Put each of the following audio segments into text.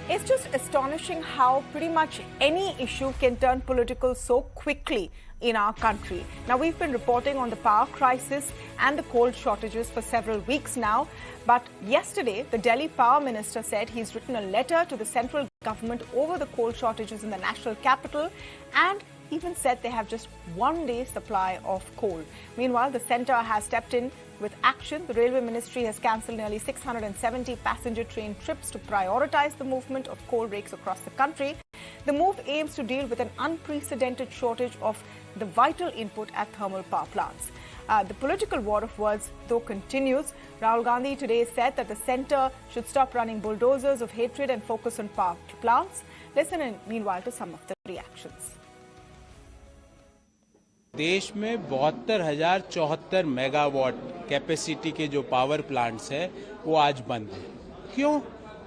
It's just astonishing how pretty much any issue can turn political so quickly in our country. Now, we've been reporting on the power crisis and the coal shortages for several weeks now. But yesterday, the Delhi power minister said he's written a letter to the central government over the coal shortages in the national capital and even said they have just 1 day supply of coal. Meanwhile, the centre has stepped in with action. The Railway Ministry has cancelled nearly 670 passenger train trips to prioritise the movement of coal rakes across the country. The move aims to deal with an unprecedented shortage of the vital input at thermal power plants. The political war of words, though, continues. Rahul Gandhi today said that the centre should stop running bulldozers of hatred and focus on power plants. Listen in, meanwhile, to some of the reactions. देश में 72,074 megawatt capacity के जो power plants है वो आज बंद है। क्यों?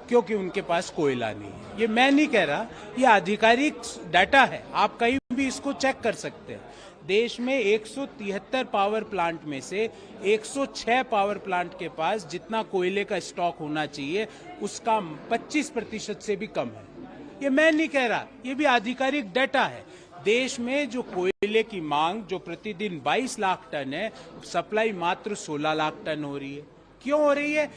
क्योंकि उनके पास कोयला नहीं है। ये मैं नहीं कह रहा, ये आधिकारिक डाटा है, आप कहीं भी इसको चेक कर सकते हैं। देश में 173 पावर प्लांट में से 106 पावर प्लांट के पास जितना कोयले का स्टॉक होना चाहिए उसका 25% से भी कम है। ये मैं नहीं कह रहा, ये भी आधिकारिक डाटा है। देश में जो कोयले की मांग जो प्रतिदिन 22 लाख टन है, सप्लाई मात्र 16 लाख टन हो रही है। क्यों हो रही है?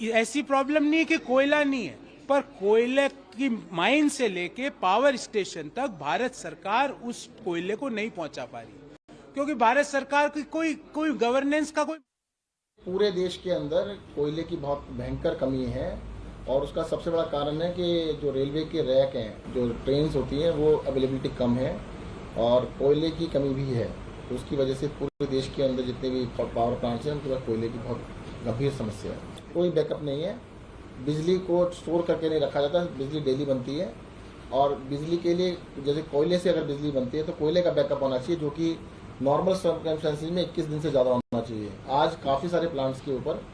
ऐसी प्रॉब्लम नहीं है कि कोयला नहीं है, पर कोयले की माइन से लेके पावर स्टेशन तक भारत सरकार उस कोयले को नहीं पहुंचा पा रही, क्योंकि भारत सरकार की कोई गवर्नेंस का पूरे देश के अंदर कोयले की बहुत भयंकर कमी है और उसका सबसे बड़ा कारण है कि जो रेलवे के रैक हैं, जो ट्रेन्स होती हैं, वो अवेलेबिलिटी कम है और कोयले की कमी भी है। तो उसकी वजह से पूरे देश के अंदर जितने भी पावर प्लांट्स हैं उनके पास कोयले की बहुत गंभीर समस्या है। कोई बैकअप नहीं है, बिजली को स्टोर करके नहीं रखा जाता, बिजली डेली बनती है और बिजली के लिए जैसे कोयले से अगर बिजली बनती है तो कोयले का बैकअप होना चाहिए, जो कि नॉर्मल सर्कमस्टेंसेस में 21 दिन से ज़्यादा होना चाहिए। आज काफ़ी सारे प्लांट्स के ऊपर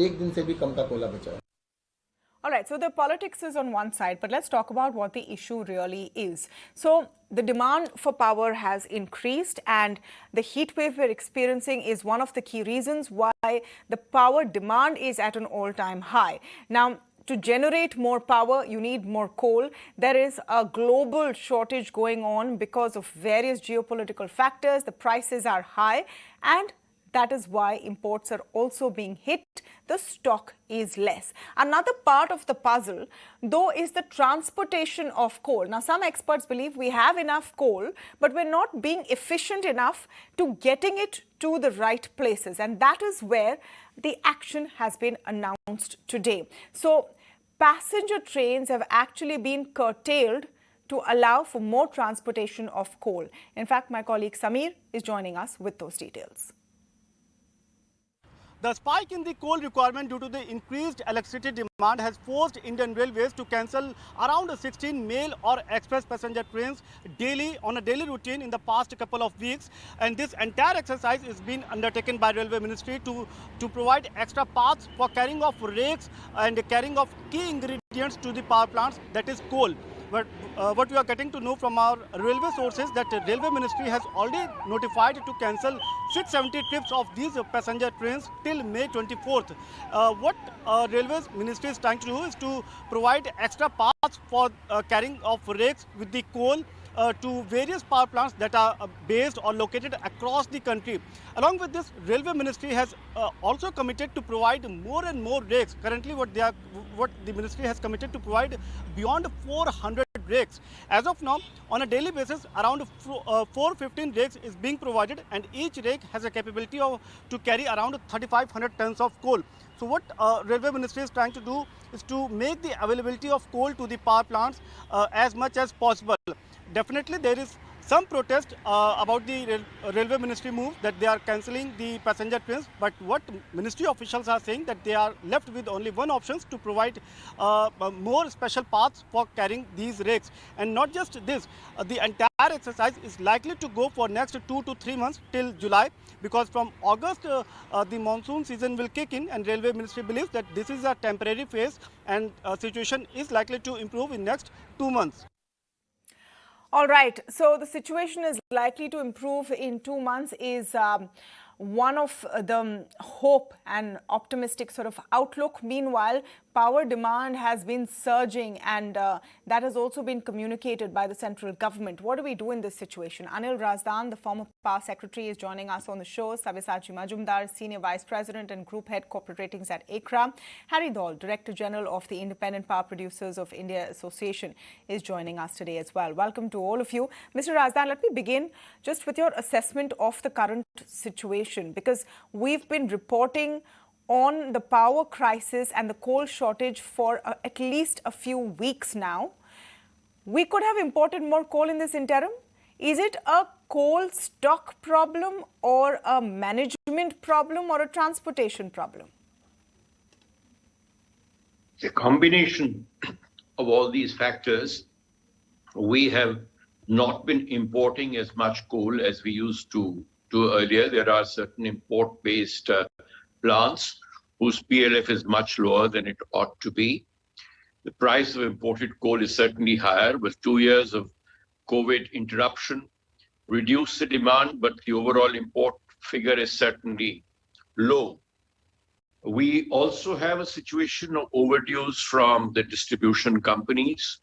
1 दिन से भी कम का कोयला बचा है। All right, so the politics is on one side, but let's talk about what the issue really is. So the demand for power has increased and the heat wave we're experiencing is one of the key reasons why the power demand is at an all-time high. Now, to generate more power, you need more coal. There is a global shortage going on because of various geopolitical factors. The prices are high and that is why imports are also being hit. The stock is less. Another part of the puzzle, though, is the transportation of coal. Now, some experts believe we have enough coal, but we're not being efficient enough to getting it to the right places. And that is where the action has been announced today. So, passenger trains have actually been curtailed to allow for more transportation of coal. In fact, my colleague Samir is joining us with those details. The spike in the coal requirement due to the increased electricity demand has forced Indian Railways to cancel around 16 mail or express passenger trains on a daily routine in the past couple of weeks. And this entire exercise is being undertaken by Railway Ministry to provide extra paths for carrying of rakes and carrying of key ingredients to the power plants, that is coal. But what we are getting to know from our railway sources that the Railway Ministry has already notified to cancel 670 trips of these passenger trains till May 24th. What Railways Ministry is trying to do is to provide extra paths for carrying of rakes with the coal to various power plants that are based or located across the country. Along with this, Railway Ministry has also committed to provide more and more rakes. Currently, what the ministry has committed to provide beyond 400 rakes. As of now, on a daily basis, around 415 rakes is being provided, and each rake has a capability to carry around 3,500 tons of coal. So what Railway Ministry is trying to do is to make the availability of coal to the power plants as much as possible. Definitely there is some protest about the Railway Ministry move that they are cancelling the passenger trains, but what ministry officials are saying that they are left with only one option to provide more special paths for carrying these rakes. And not just this, the entire exercise is likely to go for next 2 to 3 months till July, because from August the monsoon season will kick in, and Railway Ministry believes that this is a temporary phase and situation is likely to improve in next 2 months. All right, so the situation is likely to improve in 2 months is one of the hope and optimistic sort of outlook. Meanwhile, power demand has been surging, and that has also been communicated by the central government. What do we do in this situation? Anil Razdan, the former Power Secretary, is joining us on the show. Sabyasachi Majumdar, Senior Vice President and Group Head Corporate Ratings at ICRA. Harry Dhaul, Director General of the Independent Power Producers of India Association, is joining us today as well. Welcome to all of you. Mr. Razdan, let me begin just with your assessment of the current situation, because we've been reporting on the power crisis and the coal shortage for at least a few weeks now. We could have imported more coal in this interim. Is it a coal stock problem or a management problem or a transportation problem? A combination of all these factors. We have not been importing as much coal as we used to do earlier. There are certain import-based plants whose PLF is much lower than it ought to be. The price of imported coal is certainly higher, with 2 years of COVID interruption reduced the demand, but the overall import figure is certainly low. We also have a situation of overdues from the distribution companies,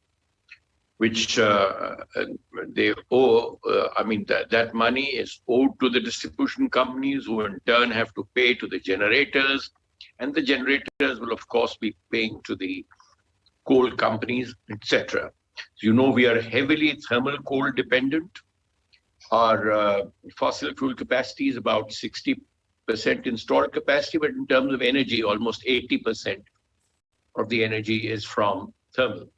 which they owe. That money is owed to the distribution companies, who in turn have to pay to the generators, and the generators will of course be paying to the coal companies, etc. So, we are heavily thermal coal dependent. Our fossil fuel capacity is about 60% installed capacity, but in terms of energy, almost 80% of the energy is from thermal.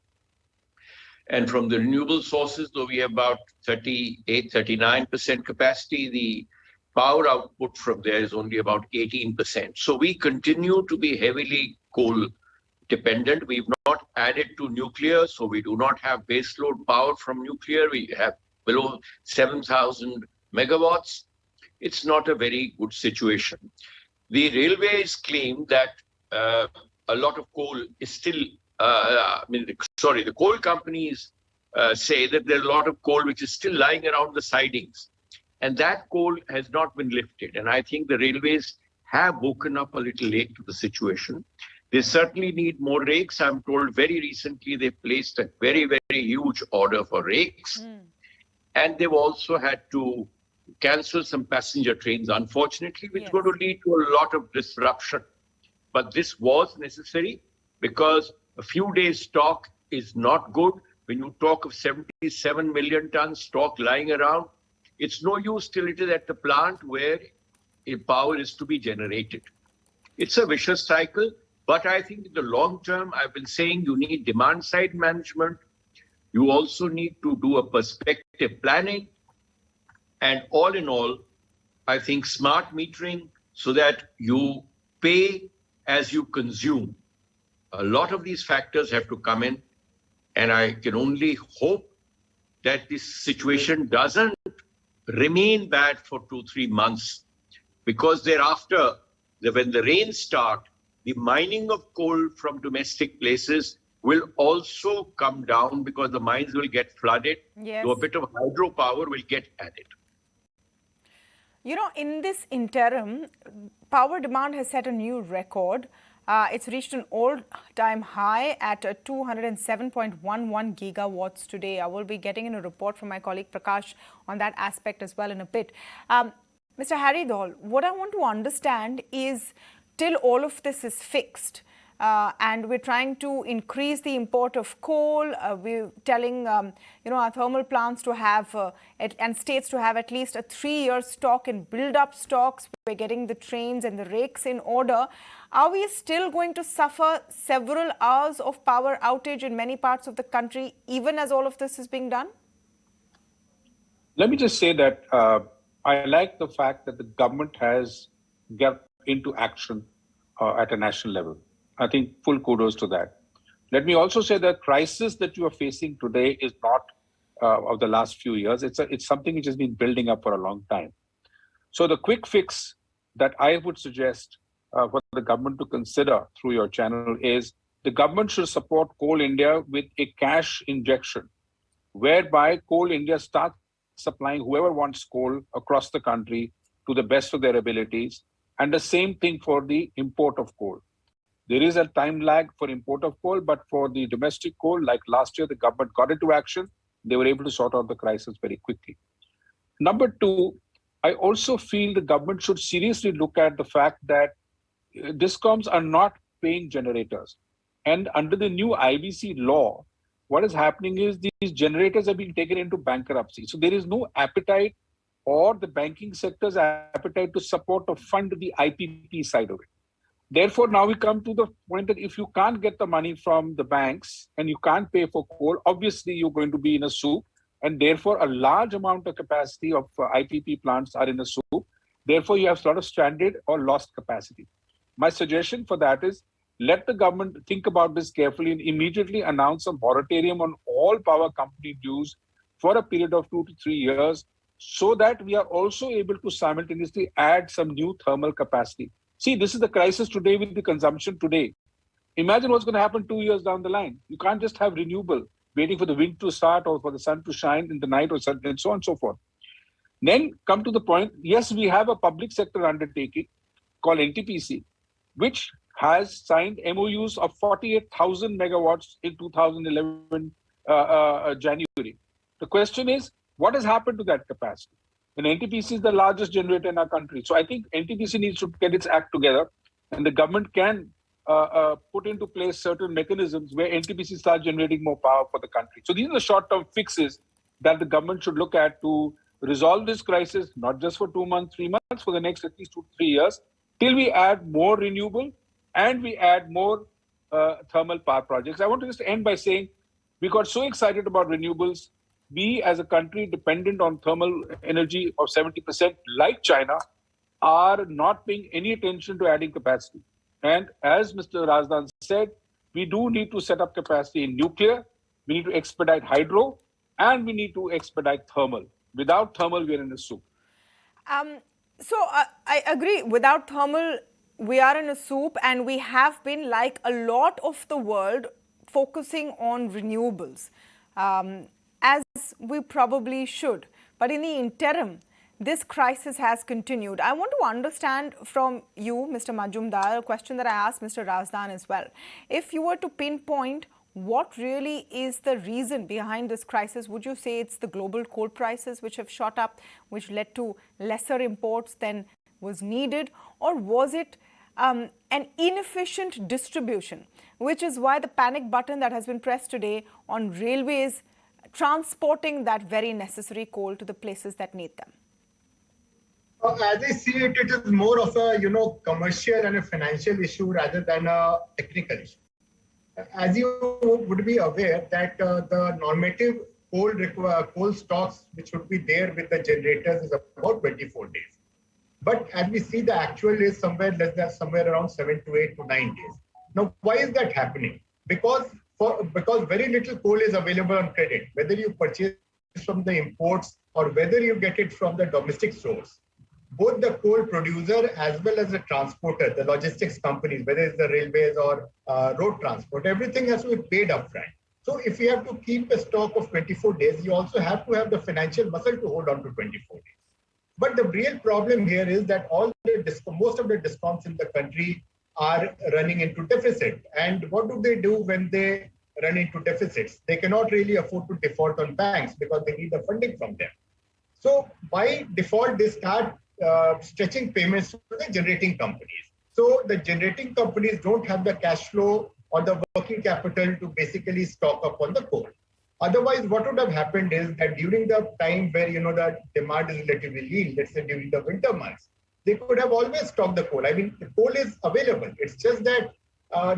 And from the renewable sources, though we have about 39% capacity, the power output from there is only about 18%. So we continue to be heavily coal dependent. We've not added to nuclear, so we do not have baseload power from nuclear. We have below 7,000 megawatts. It's not a very good situation. The railways claim that a lot of coal is still, the coal companies say that there's a lot of coal which is still lying around the sidings. And that coal has not been lifted. And I think the railways have woken up a little late to the situation. They certainly need more rakes. I'm told very recently they placed a very, very huge order for rakes. And they've also had to cancel some passenger trains, unfortunately, which is going to lead to a lot of disruption. But this was necessary, because a few days stock is not good. When you talk of 77 million tons stock lying around, it's no use till it is at the plant where power is to be generated. It's a vicious cycle, but I think in the long term, I've been saying you need demand side management. You also need to do a perspective planning. And all in all, I think smart metering, so that you pay as you consume. A lot of these factors have to come in, and I can only hope that this situation doesn't remain bad for 2-3 months, because thereafter, when the rains start, the mining of coal from domestic places will also come down, because the mines will get flooded. So a bit of hydropower will get added. In this interim, power demand has set a new record. It's reached an all-time high at 207.11 gigawatts today. I will be getting in a report from my colleague Prakash on that aspect as well in a bit. Mr. Harry Dhaul, what I want to understand is, till all of this is fixed, and we're trying to increase the import of coal. We're telling, our thermal plants to have, and states to have at least a 3-year stock and build up stocks. We're getting the trains and the rakes in order. Are we still going to suffer several hours of power outage in many parts of the country, even as all of this is being done? Let me just say that I like the fact that the government has got into action at a national level. I think full kudos to that. Let me also say that crisis that you are facing today is not of the last few years. It's something which has been building up for a long time. So the quick fix that I would suggest for the government to consider through your channel is, the government should support Coal India with a cash injection, whereby Coal India starts supplying whoever wants coal across the country to the best of their abilities. And the same thing for the import of coal. There is a time lag for import of coal, but for the domestic coal, like last year, the government got into action. They were able to sort out the crisis very quickly. Number two, I also feel the government should seriously look at the fact that discoms are not paying generators. And under the new IBC law, what is happening is these generators are being taken into bankruptcy. So there is no appetite or the banking sector's appetite to support or fund the IPP side of it. Therefore, now we come to the point that if you can't get the money from the banks and you can't pay for coal, obviously you're going to be in a soup. And therefore, a large amount of capacity of IPP plants are in a soup. Therefore, you have sort of stranded or lost capacity. My suggestion for that is let the government think about this carefully and immediately announce a moratorium on all power company dues for a period of 2 to 3 years so that we are also able to simultaneously add some new thermal capacity. See, this is the crisis today with the consumption today. Imagine what's going to happen 2 years down the line. You can't just have renewable, waiting for the wind to start or for the sun to shine in the night or sun, and so on and so forth. Then come to the point, yes, we have a public sector undertaking called NTPC, which has signed MOUs of 48,000 megawatts in 2011 January. The question is, what has happened to that capacity? And NTPC is the largest generator in our country. So I think NTPC needs to get its act together and the government can put into place certain mechanisms where NTPC starts generating more power for the country. So these are the short-term fixes that the government should look at to resolve this crisis, not just for 2 months, 3 months, for the next at least 2 to 3 years, till we add more renewable and we add more thermal power projects. I want to just end by saying we got so excited about renewables. We as a country dependent on thermal energy of 70%, like China, are not paying any attention to adding capacity. And as Mr. Razdan said, we do need to set up capacity in nuclear, we need to expedite hydro, and we need to expedite thermal. Without thermal, we are in a soup. I agree. Without thermal, we are in a soup, and we have been, like a lot of the world, focusing on renewables, as we probably should. But in the interim, this crisis has continued. I want to understand from you, Mr. Majumdar, a question that I asked Mr. Razdan as well. If you were to pinpoint what really is the reason behind this crisis, would you say it's the global coal prices which have shot up, which led to lesser imports than was needed, or was it an inefficient distribution, which is why the panic button that has been pressed today on railways transporting that very necessary coal to the places that need them? As I see it, it is more of a commercial and a financial issue rather than a technical issue. As you would be aware that the normative coal stocks which would be there with the generators is about 24 days. But as we see, the actual is somewhere less than around 7 to 8 to 9 days. Now, why is that happening? Because very little coal is available on credit, whether you purchase from the imports or whether you get it from the domestic source. Both the coal producer as well as the transporter, the logistics companies, whether it's the railways or road transport, everything has to be paid upfront. So if you have to keep a stock of 24 days, you also have to have the financial muscle to hold on to 24 days. But the real problem here is that most of the discoms in the country are running into deficit. And what do they do when they run into deficits? They cannot really afford to default on banks because they need the funding from them. So by default, they start stretching payments to the generating companies. So the generating companies don't have the cash flow or the working capital to basically stock up on the coal. Otherwise, what would have happened is that during the time where the demand is relatively lean, let's say during the winter months, they could have always stocked the coal. I mean, the coal is available. It's just that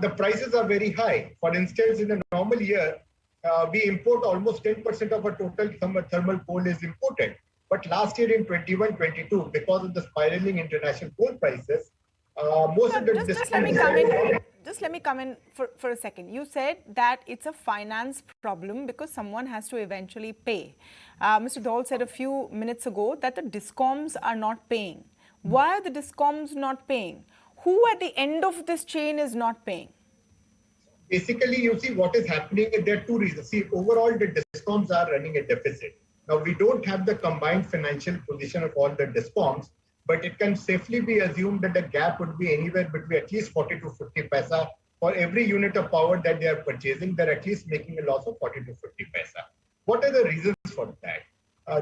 the prices are very high. For instance, in a normal year, we import almost 10% of our total thermal coal is imported. But last year in 21-22, because of the spiraling international coal prices, most of the just let me come in for a second. You said that it's a finance problem because someone has to eventually pay. Mr. Dhaul said a few minutes ago that the discoms are not paying. Why are the discoms not paying? Who at the end of this chain is not paying? Basically, you see what is happening. There are two reasons. See, overall, the discoms are running a deficit. Now, we don't have the combined financial position of all the discoms, but it can safely be assumed that the gap would be anywhere between at least 40 to 50 paisa. For every unit of power that they are purchasing, they're at least making a loss of 40 to 50 paisa. What are the reasons for that?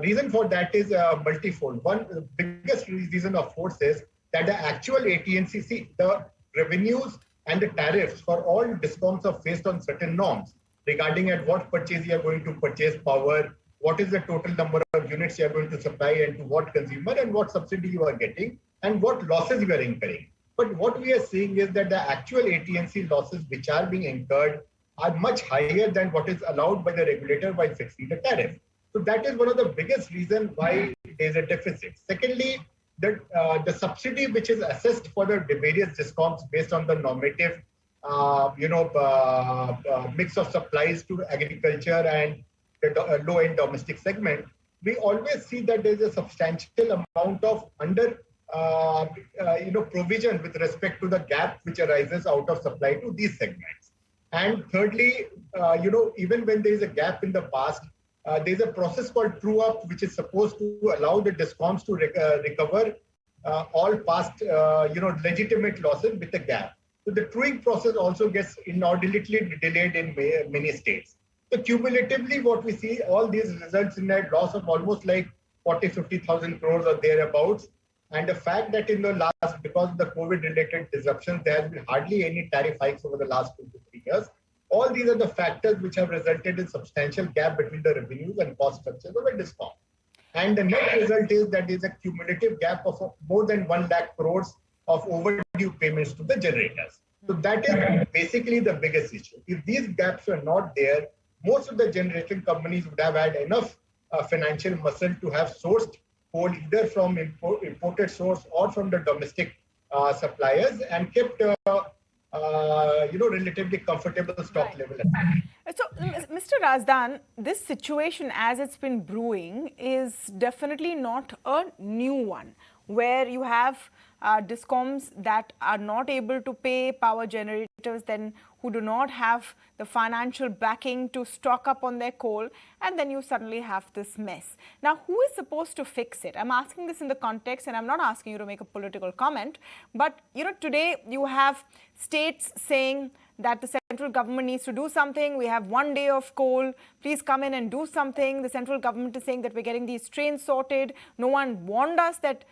Reason for that is multifold. One, the biggest reason of course is that the actual AT&C, the revenues and the tariffs for all discoms are based on certain norms regarding at what purchase you are going to purchase power, what is the total number of units you are going to supply and to what consumer, and what subsidy you are getting and what losses you are incurring. But what we are seeing is that the actual AT&C losses which are being incurred are much higher than what is allowed by the regulator by fixing the tariff. So that is one of the biggest reasons why there is a deficit. Secondly, the subsidy which is assessed for the various discoms based on the normative, mix of supplies to agriculture and the low-end domestic segment, we always see that there is a substantial amount of provision with respect to the gap which arises out of supply to these segments. And thirdly, even when there is a gap in the past, there is a process called true up, which is supposed to allow the discoms to recover all past, legitimate losses with the gap. So the truing process also gets inordinately delayed in many states. So cumulatively, what we see, all these results in a loss of almost like 40-50,000 crores or thereabouts. And the fact that in the last, because of the COVID-related disruptions, there has been hardly any tariff hikes over the last 2 to 3 years. All these are the factors which have resulted in substantial gap between the revenues and cost structures of a discom. And the net result is that there is a cumulative gap of more than 1 lakh crores of overdue payments to the generators. So that is basically the biggest issue. If these gaps were not there, most of the generating companies would have had enough financial muscle to have sourced coal either from imported source or from the domestic suppliers and kept relatively comfortable stock level. So, Mr. Razdan, this situation as it's been brewing is definitely not a new one, where you have discoms that are not able to pay power generators, then who do not have the financial backing to stock up on their coal, and then you suddenly have this mess. Now, who is supposed to fix it? I'm asking this in the context, and I'm not asking you to make a political comment, but today you have states saying that the central government needs to do something. We have 1 day of coal. Please come in and do something. The central government is saying that we're getting these trains sorted. No one warned us that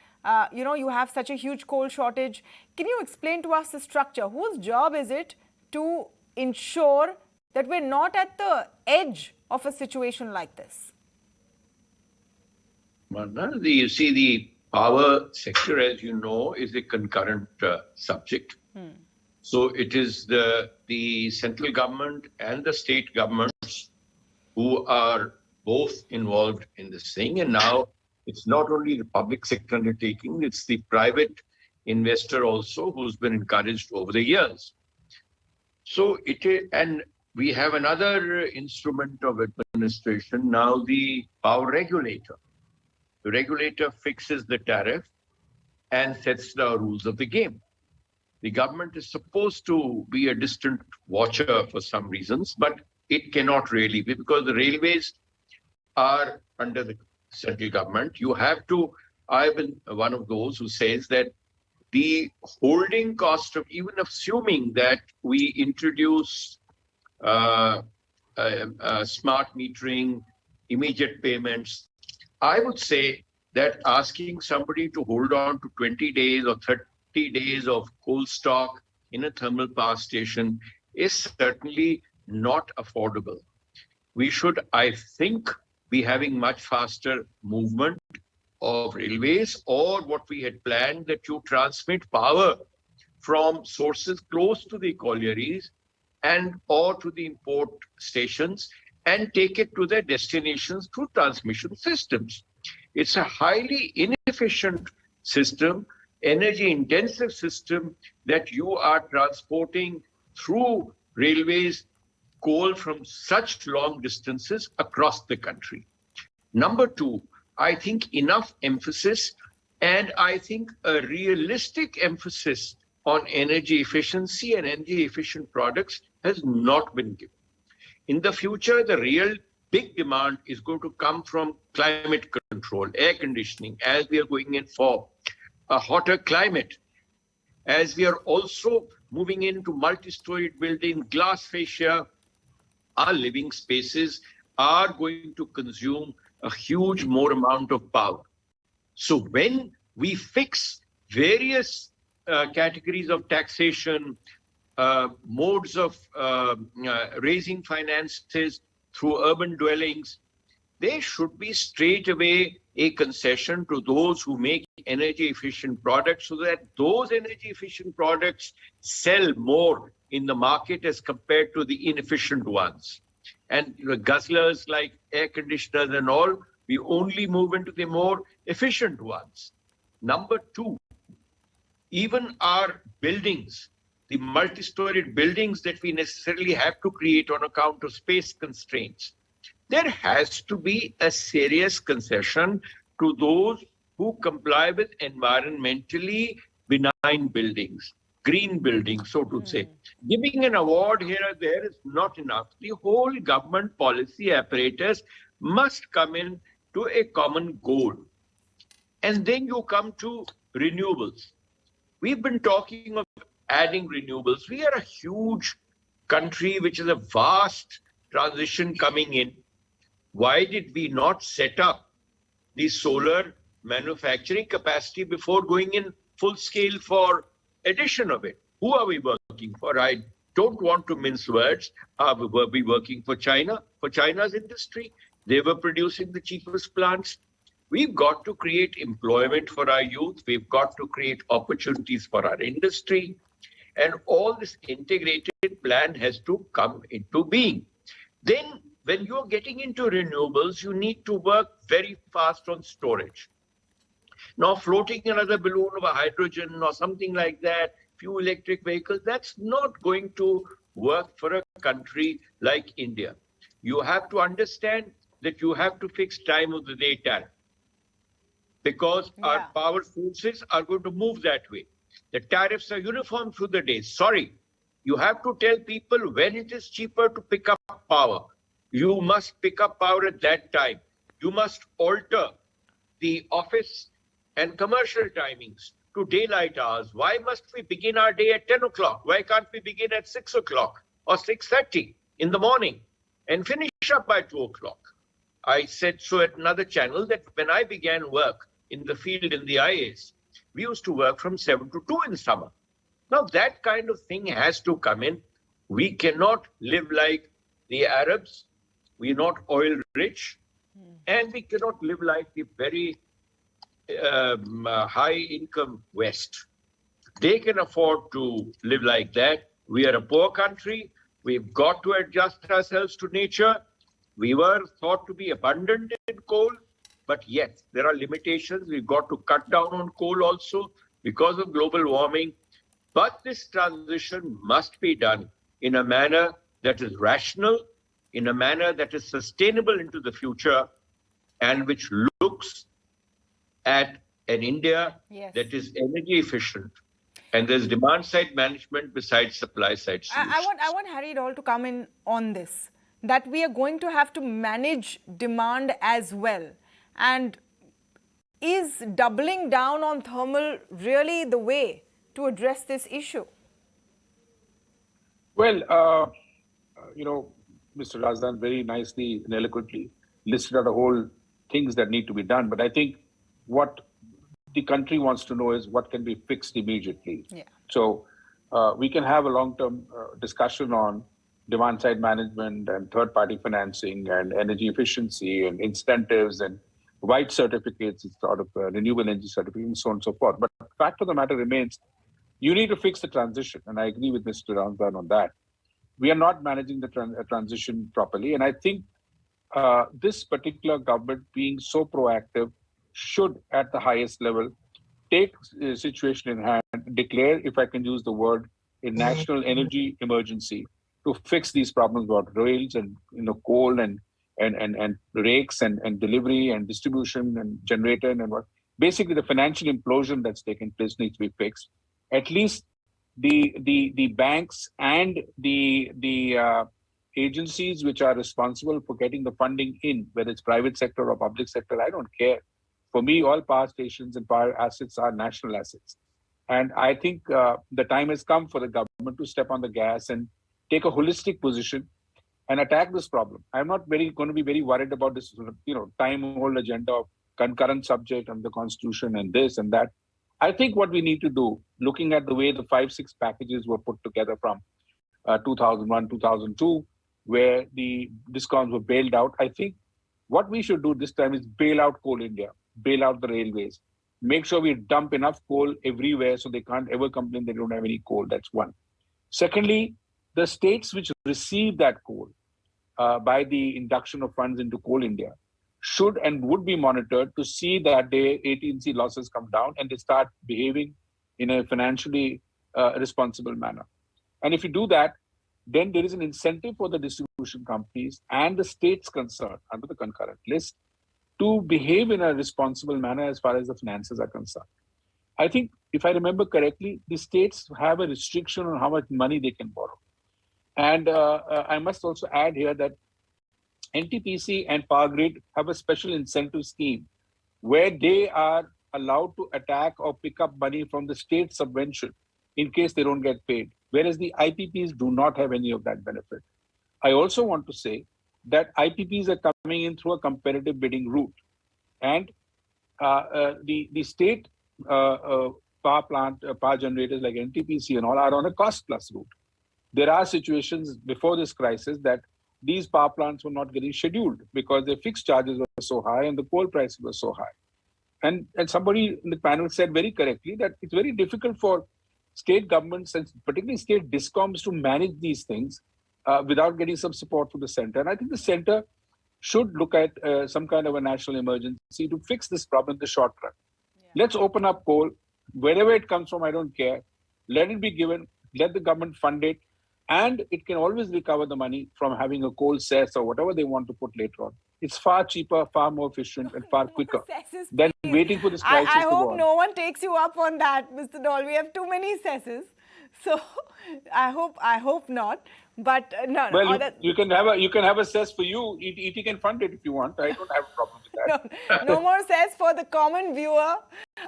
you have such a huge coal shortage. Can you explain to us the structure? Whose job is it to ensure that we're not at the edge of a situation like this? You see, the power sector, as you know, is a concurrent subject. So it is the central government and the state governments who are both involved in this thing. And now it's not only the public sector undertaking, it's the private investor also who's been encouraged over the years. So and we have another instrument of administration now, the power regulator. The regulator fixes the tariff and sets the rules of the game. The government is supposed to be a distant watcher for some reasons, but it cannot really be because the railways are under the central government. You have to, I've been one of those who says that the holding cost of even assuming that we introduce smart metering, immediate payments, I would say that asking somebody to hold on to 20 days or 30 days of coal stock in a thermal power station is certainly not affordable. We should, I think, be having much faster movement of railways, or what we had planned, that you transmit power from sources close to the collieries and or to the import stations and take it to their destinations through transmission systems. It's a highly inefficient system, energy intensive system, that you are transporting through railways coal from such long distances across the country. Number two, I think enough emphasis, and I think a realistic emphasis on energy efficiency and energy efficient products has not been given. In the future, the real big demand is going to come from climate control, air conditioning, as we are going in for a hotter climate, as we are also moving into multi-storied buildings, glass fascia, our living spaces are going to consume a huge more amount of power. So when we fix various categories of taxation, modes of raising finances through urban dwellings, there should be straight away a concession to those who make energy efficient products so that those energy efficient products sell more in the market as compared to the inefficient ones. And guzzlers like air conditioners and all, we only move into the more efficient ones. Number two, even our buildings, the multi-storied buildings that we necessarily have to create on account of space constraints, there has to be a serious concession to those who comply with environmentally benign buildings, green buildings, so to say. Giving an award here or there is not enough. The whole government policy apparatus must come in to a common goal. And then you come to renewables. We've been talking of adding renewables. We are a huge country which is a vast transition coming in. Why did we not set up the solar manufacturing capacity before going in full scale for addition of it? Who are we working for? I don't want to mince words. Were we working for China, for China's industry? They were producing the cheapest plants. We've got to create employment for our youth. We've got to create opportunities for our industry. And all this integrated plan has to come into being. Then when you're getting into renewables, you need to work very fast on storage. Now, floating another balloon of a hydrogen or something like that, few electric vehicles, that's not going to work for a country like India. You have to understand that you have to fix time of the day tariff because our power sources are going to move that way. The tariffs are uniform through the day. Sorry, you have to tell people when it is cheaper to pick up power. You must pick up power at that time. You must alter the office and commercial timings to daylight hours. Why must we begin our day at 10 o'clock? Why can't we begin at 6 o'clock or 6:30 in the morning and finish up by 2 o'clock? I said so at another channel that when I began work in the field in the IAS, we used to work from 7 to 2 in the summer. Now that kind of thing has to come in. We cannot live like the Arabs. We're not oil rich, and we cannot live like the very high income West. They can afford to live like that. We are a poor country. We've got to adjust ourselves to nature. We were thought to be abundant in coal, but yet there are limitations. We've got to cut down on coal also because of global warming. But this transition must be done in a manner that is rational, in a manner that is sustainable into the future, and which looks at an India that is energy efficient. And there's demand side management besides supply side solutions. I want Harry Dhaul to come in on this, that we are going to have to manage demand as well. And is doubling down on thermal really the way to address this issue? Well, Mr. Razdan very nicely and eloquently listed out a whole things that need to be done. But I think what the country wants to know is what can be fixed immediately. Yeah. So we can have a long-term discussion on demand-side management and third-party financing and energy efficiency and incentives and white certificates, sort of renewable energy certificates and so on and so forth. But the fact of the matter remains, you need to fix the transition. And I agree with Mr. Razdan on that. We are not managing the transition properly. And I think this particular government being so proactive should, at the highest level, take the situation in hand, declare, if I can use the word, a national energy emergency to fix these problems about rails and coal and rakes and delivery and distribution and generator and what. Basically, the financial implosion that's taken place needs to be fixed. At least the banks and the agencies which are responsible for getting the funding in, whether it's private sector or public sector, I don't care, For me, all power stations and power assets are national assets. And I think the time has come for the government to step on the gas and take a holistic position and attack this problem. I'm not going to be very worried about this, time-old agenda of concurrent subject and the constitution and this and that. I think what we need to do, looking at the way the 5-6 packages were put together from 2001, 2002, where the discoms were bailed out, I think what we should do this time is bail out Coal India, bail out the railways, make sure we dump enough coal everywhere so they can't ever complain they don't have any coal. That's one. Secondly, the states which receive that coal by the induction of funds into Coal India should and would be monitored to see that their AT&C losses come down and they start behaving in a financially responsible manner. And if you do that, then there is an incentive for the distribution companies and the states concerned under the concurrent list to behave in a responsible manner as far as the finances are concerned. I think, if I remember correctly, the states have a restriction on how much money they can borrow. And I must also add here that NTPC and Power Grid have a special incentive scheme where they are allowed to attack or pick up money from the state subvention in case they don't get paid, whereas the IPPs do not have any of that benefit. I also want to say that IPPs are coming in through a competitive bidding route, and the state power plant, power generators like NTPC and all are on a cost plus route. There are situations before this crisis that these power plants were not getting scheduled because their fixed charges were so high and the coal prices were so high. And somebody in the panel said very correctly that it's very difficult for state governments and particularly state discoms to manage these things without getting some support from the center. And I think the center should look at some kind of a national emergency to fix this problem in the short run. Yeah. Let's open up coal. Wherever it comes from, I don't care. Let it be given. Let the government fund it. And it can always recover the money from having a coal cess or whatever they want to put later on. It's far cheaper, far more efficient, and far quicker than waiting for this crisis to go on. I hope no one takes you up on that, Mr. Dhaul. We have too many cesses. So I hope not. But no. Well, you can have a cess for you. ET can fund it if you want. I don't have a problem with that. No more cess for the common viewer.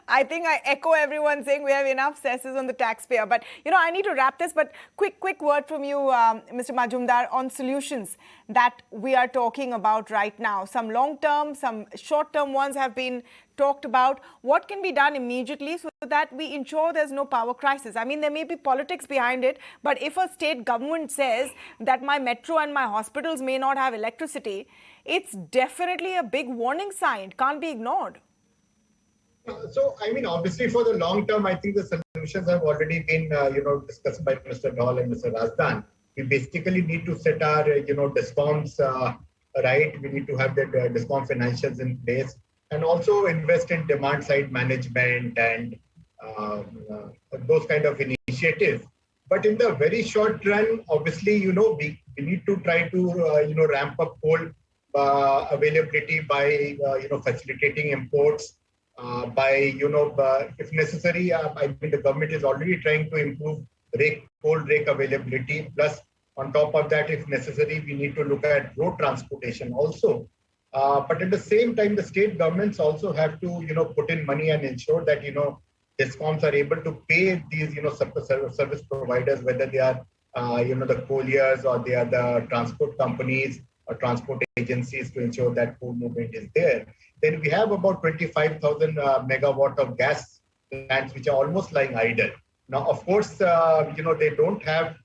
I think I echo everyone saying we have enough cesses on the taxpayer. But I need to wrap this. But quick word from you, Mr. Majumdar, on solutions that we are talking about right now. Some long-term, some short-term ones have been talked about. What can be done immediately so that we ensure there's no power crisis? I mean, there may be politics behind it, but if a state government says that my metro and my hospitals may not have electricity, it's definitely a big warning sign. It can't be ignored. So, I mean, obviously for the long term, I think the solutions have already been, discussed by Mr. Dhaul and Mr. Razdan. We basically need to set our, discoms right. We need to have the discom financials in place, and also invest in demand side management and those kind of initiatives. But in the very short run, obviously, we need to try to, ramp up coal availability by, facilitating imports, by, if necessary, I mean, the government is already trying to improve coal rake availability. Plus, on top of that, if necessary, we need to look at road transportation also. But at the same time, the state governments also have to, put in money and ensure that, discoms are able to pay these, service providers, whether they are, the colliers or they are the transport companies or transport agencies, to ensure that coal movement is there. Then we have about 25,000 megawatt of gas plants which are almost lying idle. Now, of course, they don't have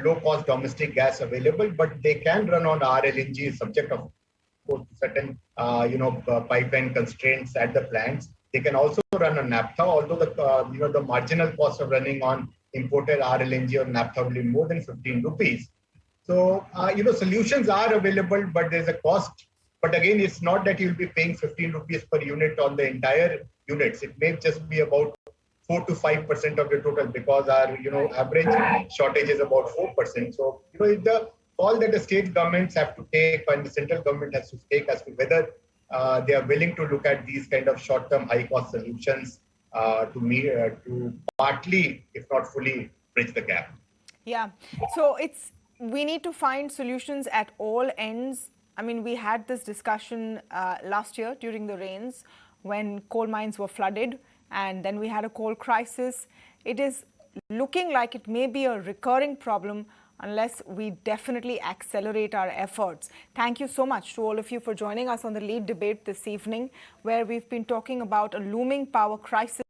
low-cost domestic gas available, but they can run on RLNG, subject of course to certain, pipeline constraints at the plants. They can also run on naphtha, although the marginal cost of running on imported RLNG or naphtha will be more than 15 rupees. So, solutions are available, but there's a cost. But again, it's not that you'll be paying 15 rupees per unit on the entire units. It may just be about 4 to 5% of the total, because our, average shortage is about 4%. So, it's the call that the state governments have to take and the central government has to take as to whether they are willing to look at these kind of short-term high-cost solutions to partly, if not fully, bridge the gap. Yeah. So we need to find solutions at all ends. I mean, we had this discussion last year during the rains when coal mines were flooded, and then we had a coal crisis. It is looking like it may be a recurring problem unless we definitely accelerate our efforts. Thank you so much to all of you for joining us on the lead debate this evening, where we've been talking about a looming power crisis